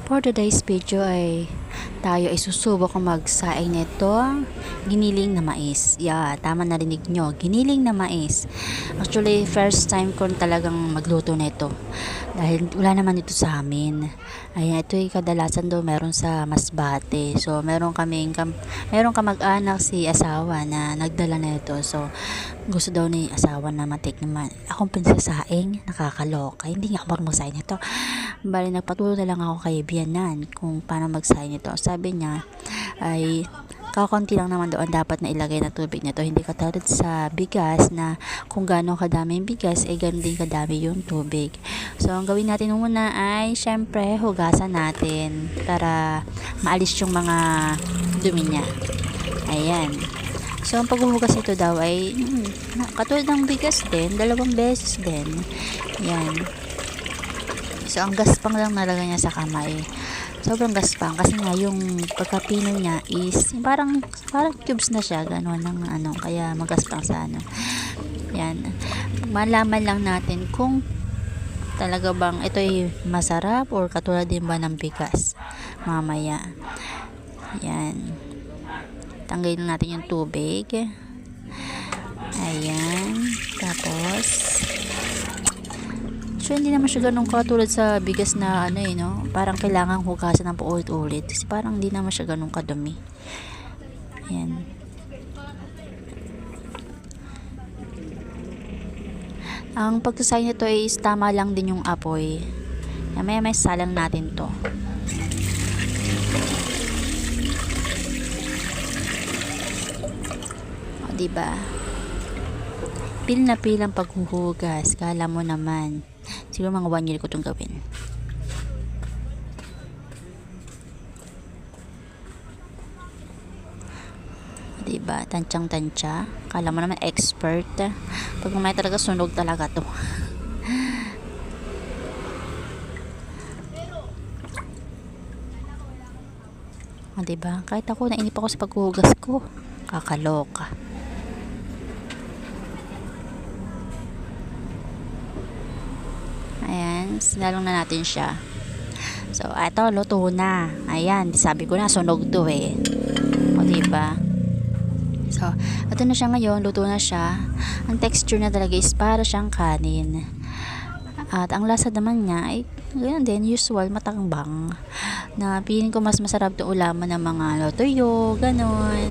For today's video ay tayo ay susubok kung magsaing nito giniling na mais. Yeah, tama narinig nyo, giniling na mais. Actually, first time ko talagang magluto nito dahil wala naman ito sa amin. Ayan, ito ay kadalasan daw meron sa Masbate. So, meron kamag-anak si asawa na nagdala nito. So, gusto daw ni asawa na matikman. Akong pinsasaing, nakakaloka. Hindi nga ako magsaing nito. Bali, nagpaturo na lang ako kay Bianan kung paano magsaing nito. Sabi niya ay kakunti lang naman doon dapat na ilagay na tubig nito. Hindi katulad sa bigas na kung gaano kadami yung bigas ay ganoon din kadami yung tubig. So ang gawin natin muna ay syempre hugasan natin para maalis yung mga dumi niya. Ayan. So ang paghuhugas ito daw ay katulad ng bigas din, 2 beses din. Ayan. So ang gaspang lang nalagay niya sa kamay. Sobrang gaspang kasi nga yung pagkapino niya is parang cubes na siya, gano'n ng kaya magaspang sa yan. Malaman lang natin kung talaga bang ito ay masarap or katulad din ba ng bigas mamaya. Yan. Tanggalin natin yung tubig. Ayan. Tapos so, hindi naman siya ganun katulad sa bigas na parang kailangan hugasan ng paulit-ulit. Kasi parang hindi naman siya ganun kadumi. Ayan. Ang pagsasayin nito is tama lang din yung apoy. May salang natin to. O, diba? Pil na pil ang paghuhugas. Kala mo naman. Siguro mga 1 year ko itong gawin. Diba? Tansyang-tansya. Kala mo naman expert. Pag may talaga sunog talaga to. Diba? Kahit ako nainip ako sa paghuhugas ko. Kakaloka. Ayan, sinalong na natin siya. So, ito, luto na. Ayan, sabi ko na, sunog to eh. O, diba? So, ito na siya ngayon, luto na siya. Ang texture na talaga is para siyang kanin. At ang lasa naman niya ay, ganyan din, usual, matangbang. Na feeling ko mas masarap to ulaman ng mga tuyo, ganon.